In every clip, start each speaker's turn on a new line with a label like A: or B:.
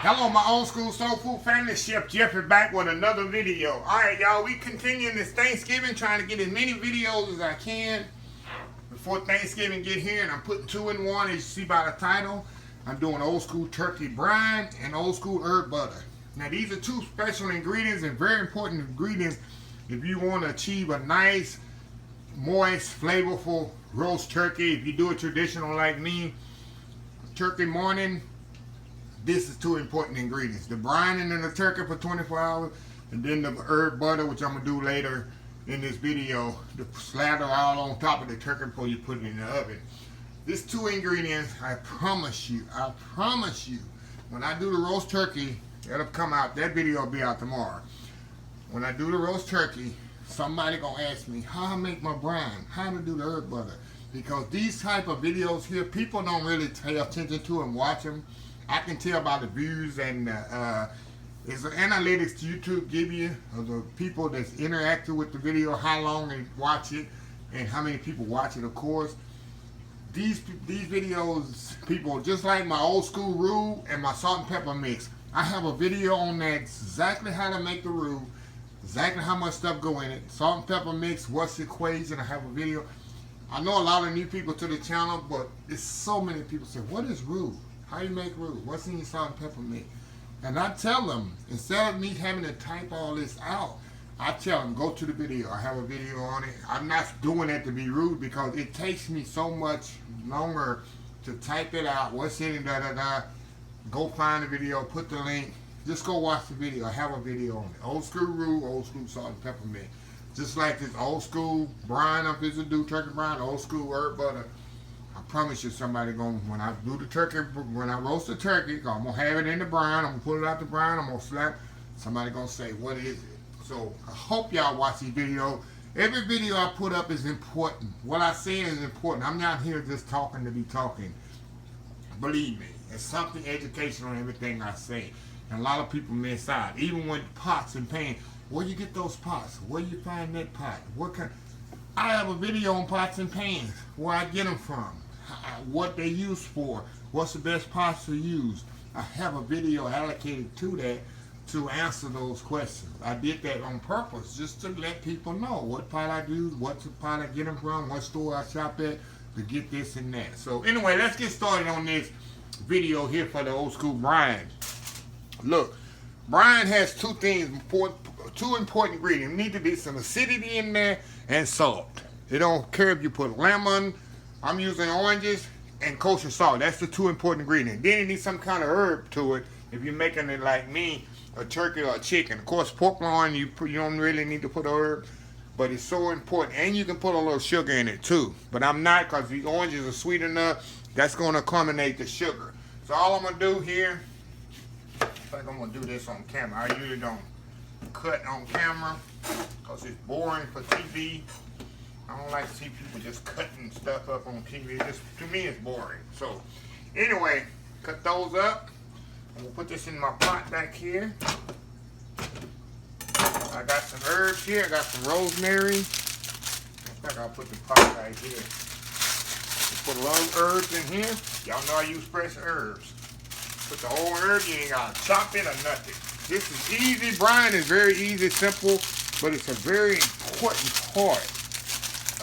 A: Hello, my old school soul food family. Chef Jeffrey back with another video. Alright, y'all, we continuing this Thanksgiving, trying to get as many videos as I can before Thanksgiving get here, and I'm putting 2 in 1, as you see by the title. I'm doing old school turkey brine and old school herb butter. Now, these are 2 special ingredients and very important ingredients if you want to achieve a nice, moist, flavorful roast turkey. If you do it traditional like me, turkey morning, this is 2 important ingredients. The brining in the turkey for 24 hours, and then the herb butter, which I'm going to do later in this video, to slather all on top of the turkey before you put it in the oven. These 2 ingredients, I promise you, when I do the roast turkey, it'll come out, that video will be out tomorrow. When I do the roast turkey, somebody going to ask me how I make my brine, how to do the herb butter. Because these type of videos here, people don't really pay attention to and watch them. I can tell by the views and it's an analytics YouTube give you of the people that's interacting with the video, how long they watch it, and how many people watch it. Of course, these videos, people, just like my old school roux and my salt and pepper mix, I have a video on that, exactly how to make the roux, exactly how much stuff go in it, salt and pepper mix, what's the equation. I have a video. I know a lot of new people to the channel, but it's so many people say, what is roux? How you make roux? What's in your salt and pepper mix? And I tell them, instead of me having to type all this out, I tell them, go to the video. I have a video on it. I'm not doing that to be rude, because it takes me so much longer to type it out. What's in it, da-da-da. Go find the video, put the link. Just go watch the video. I have a video on it. Old school roux, old school salt and pepper mix. Just like this old school brine I'm supposed to do, turkey brine, old school herb butter. I promise you, somebody gonna, when I do the turkey, when I roast the turkey, I'm gonna have it in the brine, I'm gonna pull it out the brine, I'm gonna slap, somebody gonna say, what is it? So I hope y'all watch these videos. Every video I put up is important. What I say is important. I'm not here just talking to be talking. Believe me, it's something educational in everything I say. And a lot of people miss out. Even with pots and pans, where you get those pots? Where you find that pot? What kind? I have a video on pots and pans, where I get them from, what they use for, what's the best pots to use. I have a video allocated to that to answer those questions. I did that on purpose, just to let people know what pot I use, what pot I get them from, what store I shop at to get this and that. So anyway, let's get started on this video here for the old school brine. Look, brine has 2 things, 2 important ingredients. There need to be some acidity in there and salt. It don't care if you put lemon, I'm using oranges, and kosher salt. That's the 2 important ingredients. Then you need some kind of herb to it if you're making it like me, a turkey or a chicken. Of course, pork loin, you don't really need to put a herb, but it's so important. And you can put a little sugar in it too. But I'm not, because the oranges are sweet enough. That's going to culminate the sugar. So all I'm going to do here, I think I'm going to do this on camera. I usually don't cut on camera because it's boring for TV. I don't like to see people just cutting stuff up on TV. Just, to me, it's boring. So anyway, cut those up. I'm gonna put this in my pot back here. I got some herbs here. I got some rosemary. I think I'll put the pot right here. Put a lot of herbs in here. Y'all know I use fresh herbs. Put the whole herb. You ain't gotta chop it or nothing. This is easy. Brine is very easy, simple, but it's a very important part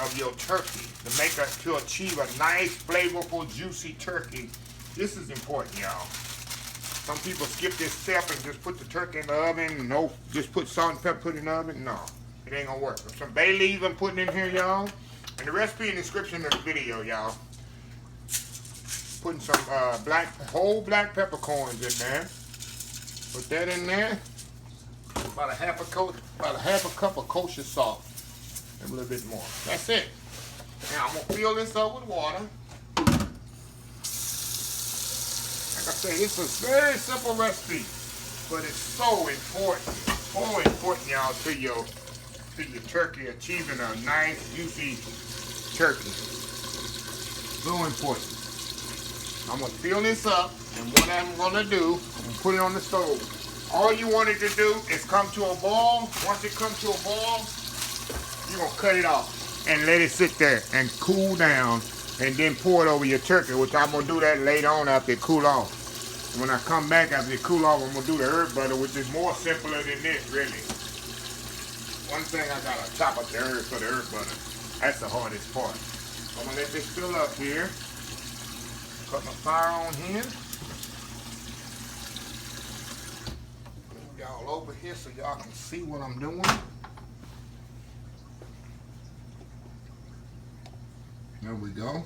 A: of your turkey to achieve a nice, flavorful, juicy turkey. This is important, y'all. Some people skip this step and just put the turkey in the oven. No, just put salt and pepper, put it in the oven. No, it ain't gonna work. Some bay leaves I'm putting in here, y'all. And the recipe in the description of the video, y'all. Putting some whole black peppercorns in there. Put that in there. About a half a cup of kosher salt. And a little bit more. That's it. Now I'm gonna fill this up with water. Like I say, this is a very simple recipe, but it's so important, y'all, to your turkey, achieving a nice, juicy turkey. So important. I'm gonna fill this up, and what I'm gonna do, I'm gonna put it on the stove. All you want it to do is come to a boil. Once it comes to a boil, you're gonna cut it off and let it sit there and cool down, and then pour it over your turkey, which I'm gonna do that later on after it cool off. When I come back after it cool off, I'm gonna do the herb butter, which is more simpler than this, really. One thing I gotta chop up the herbs for the herb butter. That's the hardest part. So I'm gonna let this fill up here. Cut my fire on here. Move y'all over here so y'all can see what I'm doing. There we go.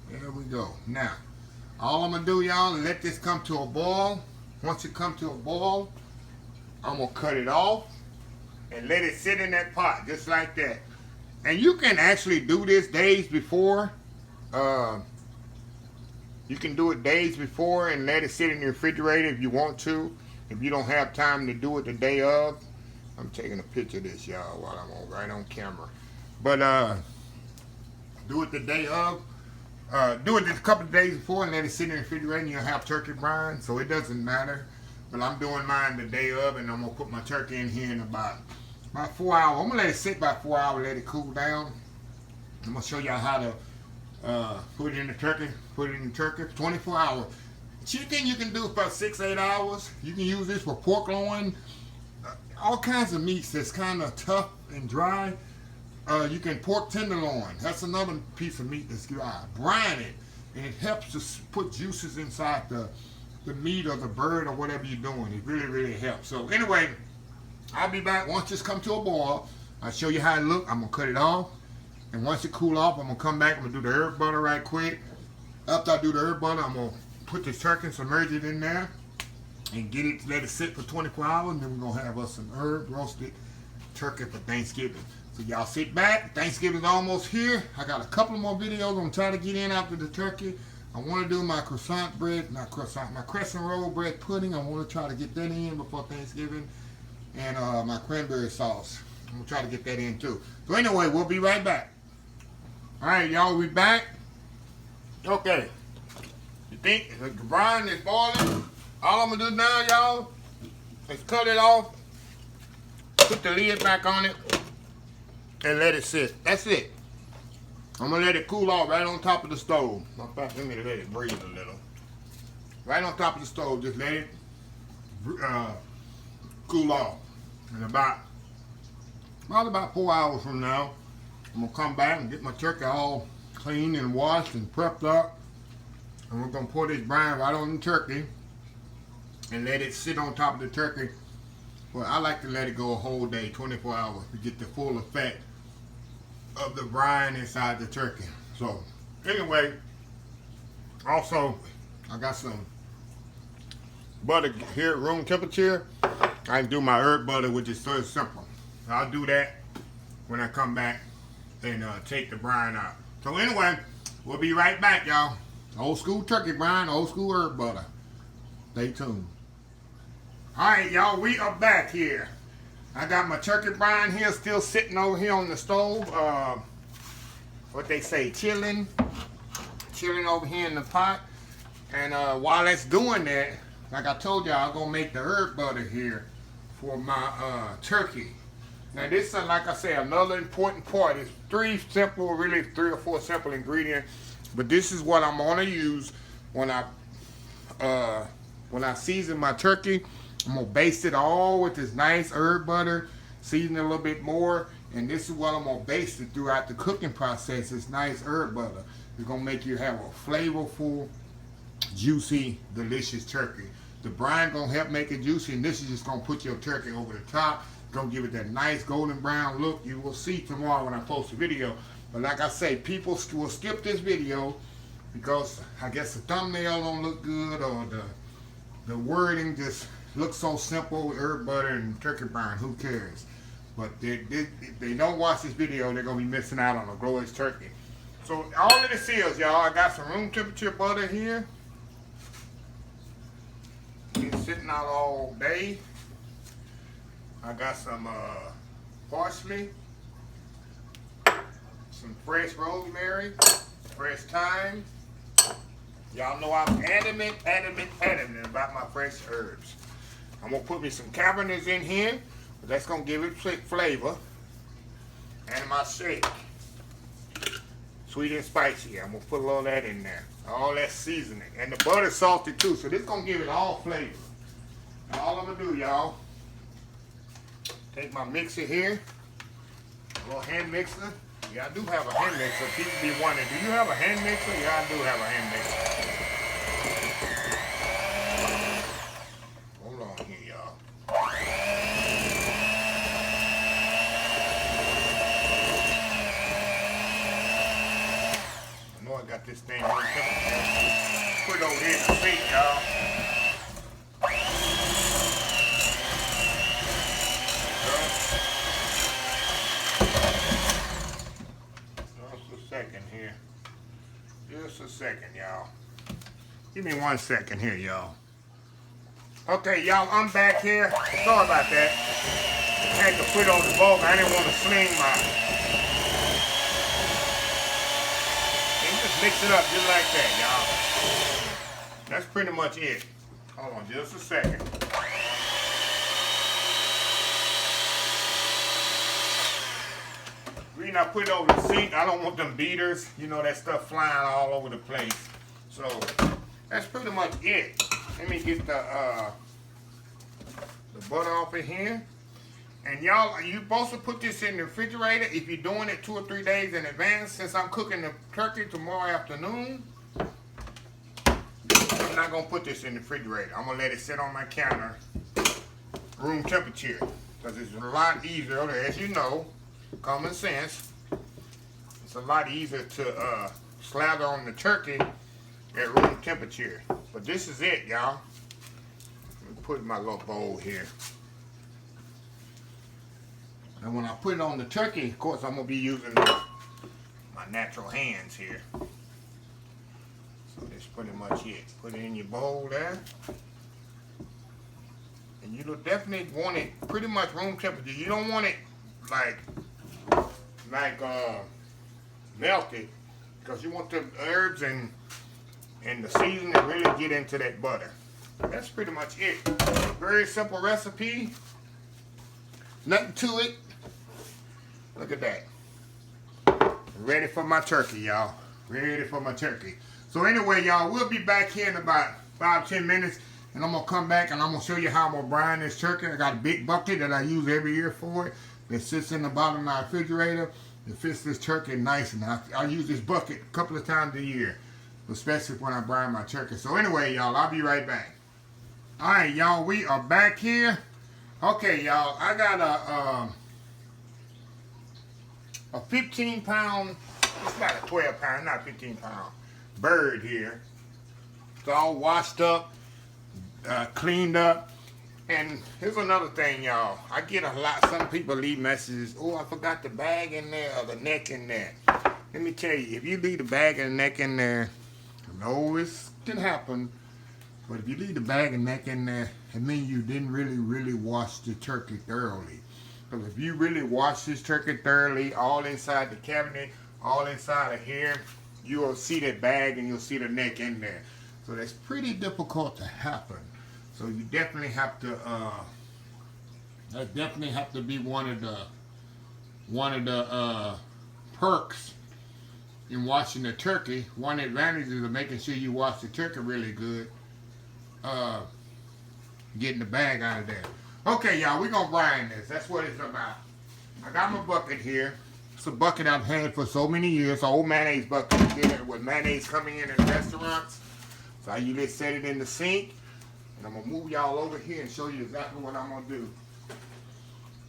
A: There we go. Now, all I'm gonna do, y'all, is let this come to a boil. Once it comes to a boil, I'm gonna cut it off and let it sit in that pot just like that. And you can actually do this days before. You can do it days before and let it sit in the refrigerator if you want to. If you don't have time to do it the day of. I'm taking a picture of this, y'all, while I'm right on camera. But do it the day of. Do it just a couple of days before and let it sit in the refrigerator, and you'll have turkey brine, so it doesn't matter. But I'm doing mine the day of, and I'm gonna put my turkey in here in about 4 hours. I'm gonna let it sit about 4 hours, let it cool down. I'm gonna show y'all how to put it in the turkey. Put it in the turkey for 24 hours. Chicken you can do for about 6-8 hours. You can use this for pork loin, all kinds of meats that's kind of tough and dry. You can pork tenderloin. That's another piece of meat that's dry. Brine it, and it helps to put juices inside the meat or the bird or whatever you're doing. It really, really helps. So anyway, I'll be back once this comes to a boil. I'll show you how it looks. I'm gonna cut it off, and once it cool off, I'm gonna come back. I'm gonna do the herb butter right quick. After I do the herb butter, I'm gonna put this turkey, submerge it in there, and get it, let it sit for 24 hours. And then we're gonna have us some herb roasted turkey for Thanksgiving. So y'all sit back. Thanksgiving's almost here. I got a couple of more videos I'm gonna try to get in after the turkey. I want to do my croissant bread, my crescent roll bread pudding. I want to try to get that in before Thanksgiving, and my cranberry sauce. I'm gonna try to get that in too. So anyway, we'll be right back. All right, y'all, we back. Okay. You think the brine is boiling? All I'm gonna do now, y'all, is cut it off, put the lid back on it, and let it sit. That's it. I'm gonna let it cool off right on top of the stove. In fact, let me let it breathe a little. Right on top of the stove, just let it cool off. And about 4 hours from now, I'm gonna come back and get my turkey all cleaned and washed and prepped up. And we're gonna pour this brine right on the turkey and let it sit on top of the turkey. Well, I like to let it go a whole day, 24 hours, to get the full effect of the brine inside the turkey. So anyway, also I got some butter here at room temperature. I can do my herb butter, which is so simple. I'll do that when I come back and take the brine out. So anyway, we'll be right back, y'all. Old school turkey brine, old school herb butter. Stay tuned. All right, y'all, we are back here. I got my turkey brine here still sitting over here on the stove. What they say, chilling over here in the pot. And while that's doing that, like I told y'all, I'm gonna make the herb butter here for my turkey. Now this is, like I say, another important part. It's three or four simple ingredients, but this is what I'm gonna use when I season my turkey. I'm gonna baste it all with this nice herb butter, season it a little bit more, and this is what I'm gonna baste it throughout the cooking process. This nice herb butter. It's gonna make you have a flavorful, juicy, delicious turkey. The brine gonna help make it juicy, and this is just gonna put your turkey over the top. Gonna give it that nice golden brown look. You will see tomorrow when I post the video. But like I say, people will skip this video because I guess the thumbnail don't look good, or the wording just looks so simple with herb butter and turkey brine. Who cares? But if they don't watch this video, they're gonna be missing out on a glorious turkey. So all of this is, y'all, I got some room temperature butter here. Been sitting out all day. I got some parsley, some fresh rosemary, fresh thyme. Y'all know I'm adamant about my fresh herbs. I'm gonna put me some cabbages in here, but that's gonna give it flavor. And my shake. Sweet and spicy. I'm gonna put a little of that in there. All that seasoning. And the butter's salty too, so this gonna give it all flavor. All I'm gonna do, y'all, take my mixer here, a little hand mixer. Yeah, I do have a hand mixer. People be wondering, do you have a hand mixer? Yeah, I do have a hand mixer. Hold on here, y'all. I know I got this thing on. Put it over here in the sink, y'all. Just a second, y'all. Give me 1 second here, y'all. Okay, y'all, I'm back here. Sorry about that. I had to put on the bowl. I didn't want to sling mine. And just mix it up just like that, y'all. That's pretty much it. Hold on just a second. Reason I put it over the sink, I don't want them beaters, you know, that stuff flying all over the place. So that's pretty much it. Let me get the butter off of here. And y'all, you're supposed to put this in the refrigerator if you're doing it 2 or 3 days in advance. Since I'm cooking the turkey tomorrow afternoon, I'm not gonna put this in the refrigerator. I'm gonna let it sit on my counter, room temperature, because it's a lot easier, as you know. Common sense. It's a lot easier to slather on the turkey at room temperature. But this is it, y'all. Let me put my little bowl here. And when I put it on the turkey, of course, I'm going to be using my natural hands here. So that's pretty much it. Put it in your bowl there. And you'll definitely want it pretty much room temperature. You don't want it like melted, because you want the herbs and the seasoning to really get into that butter. That's pretty much it. Very simple recipe. Nothing to it. Look at that. Ready for my turkey, y'all. Ready for my turkey. So anyway, y'all, we'll be back here in about 5-10 minutes, and I'm gonna come back and I'm gonna show you how I'm gonna brine this turkey. I got a big bucket that I use every year for it. It sits in the bottom of my refrigerator. It fits this turkey nice, and I use this bucket a couple of times a year, especially when I brine my turkey. So anyway, y'all, I'll be right back. All right, y'all, we are back here. Okay, y'all, I got a 15-pound, it's about a 12-pound, not 15-pound, bird here. It's all washed up, cleaned up. And here's another thing, y'all. I get a lot, some people leave messages, oh, I forgot the bag in there or the neck in there. Let me tell you, if you leave the bag and the neck in there, I know it can happen, but if you leave the bag and neck in there, it means you didn't really wash the turkey thoroughly. Because if you really wash this turkey thoroughly, all inside the cabinet, all inside of here, you'll see that bag and you'll see the neck in there. So that's pretty difficult to happen. So you definitely have to, that definitely have to be one of the perks in washing the turkey. One advantage of making sure you wash the turkey really good, getting the bag out of there. Okay, y'all, we're gonna brine this. That's what it's about. I got my bucket here. It's a bucket I've had for so many years. An old mayonnaise bucket here with mayonnaise coming in restaurants. So I usually set it in the sink. And I'm going to move y'all over here and show you exactly what I'm going to do.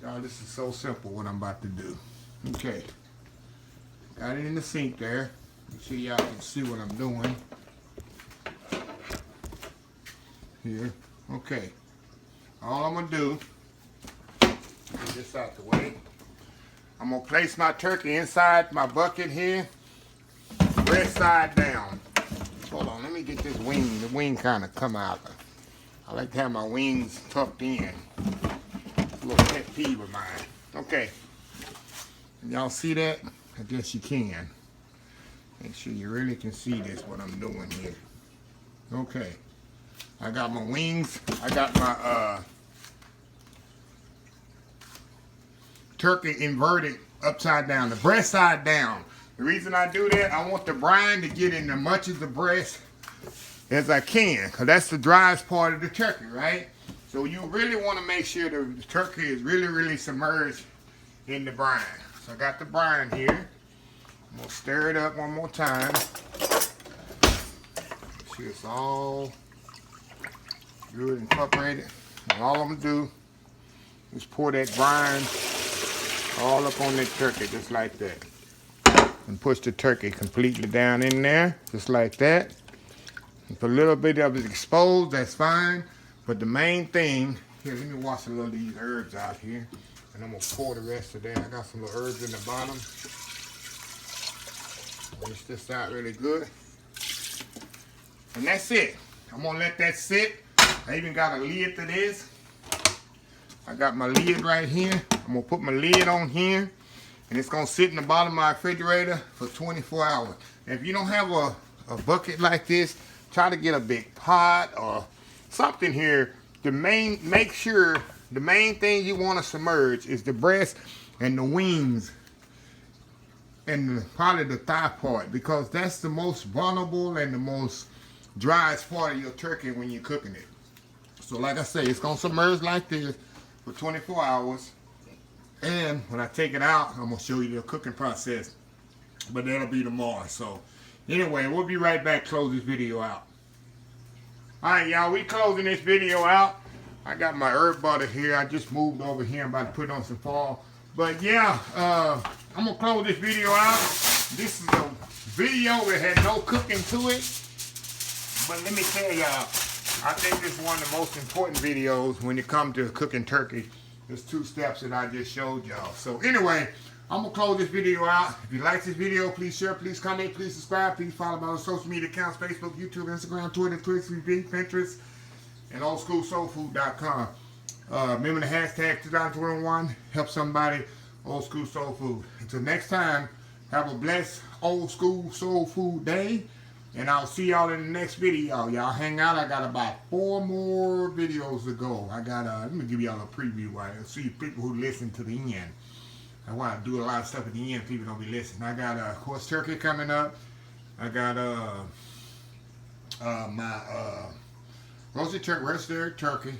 A: Y'all, this is so simple what I'm about to do. Okay. Got it in the sink there. Make sure y'all can see what I'm doing. Here. Okay. All I'm going to do, get this out the way. I'm going to place my turkey inside my bucket here. Breast side down. Hold on, let me get this wing. The wing kind of come out. I like to have my wings tucked in. A little pet peeve of mine. Okay. Y'all see that? I guess you can. Make sure you really can see this, what I'm doing here. Okay. I got my wings. I got my turkey inverted upside down. The breast side down. The reason I do that, I want the brine to get in as much of the breast as I can, because that's the driest part of the turkey, right? So you really want to make sure the turkey is really, really submerged in the brine. So I got the brine here. I'm going to stir it up one more time. Make sure it's all good incorporated. And all I'm going to do is pour that brine all up on that turkey, just like that. And push the turkey completely down in there, just like that. If a little bit of it exposed, that's fine. But the main thing, here, let me wash a little of these herbs out here. And I'm going to pour the rest of that. I got some little herbs in the bottom. Rinse this out really good. And that's it. I'm going to let that sit. I even got a lid to this. I got my lid right here. I'm going to put my lid on here. And it's going to sit in the bottom of my refrigerator for 24 hours. And if you don't have a bucket like this, try to get a big pot or something here to make sure the main thing you want to submerge is the breast and the wings and probably the thigh part, because that's the most vulnerable and the most driest part of your turkey when you're cooking it. So like I say, it's going to submerge like this for 24 hours. And when I take it out, I'm going to show you the cooking process. But that'll be tomorrow. So anyway, we'll be right back, close this video out. Alright y'all, we closing this video out. I got my herb butter here. I just moved over here. I'm about to put on some fall. But yeah, I'm going to close this video out. This is a video that had no cooking to it. But let me tell y'all, I think this is one of the most important videos when it comes to cooking turkey. There's 2 steps that I just showed y'all. So anyway, I'm going to close this video out. If you like this video, please share, please comment, please subscribe. Please follow my social media accounts, Facebook, YouTube, Instagram, Twitter, Twitch, TV, Pinterest, and oldschoolsoulfood.com. Remember the hashtag 2021, help somebody, Old School Soul Food. Until next time, have a blessed Old School Soul Food day. And I'll see y'all in the next video. Y'all hang out. I got about 4 more videos to go. I got, let me give y'all a preview. I see people who listen to the end. I want to do a lot of stuff at the end. People don't be listening. I got, of course, turkey coming up. I got my roasted turkey.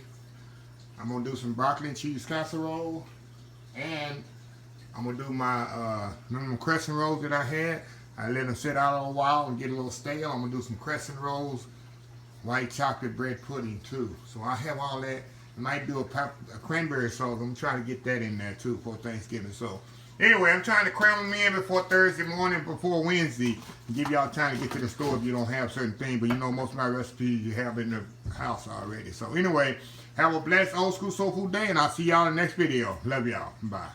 A: I'm going to do some broccoli and cheese casserole. And I'm going to do my remember crescent rolls that I had. I let them sit out a while and get a little stale. I'm going to do some crescent rolls, white chocolate bread pudding too. So I have all that. I might do a cranberry sauce. I'm trying to get that in there too for Thanksgiving. So anyway, I'm trying to cram them in before Thursday morning, before Wednesday, and give y'all time to get to the store if you don't have certain things. But you know most of my recipes you have in the house already. So anyway, have a blessed Old School Soul Food day, and I'll see y'all in the next video. Love y'all. Bye.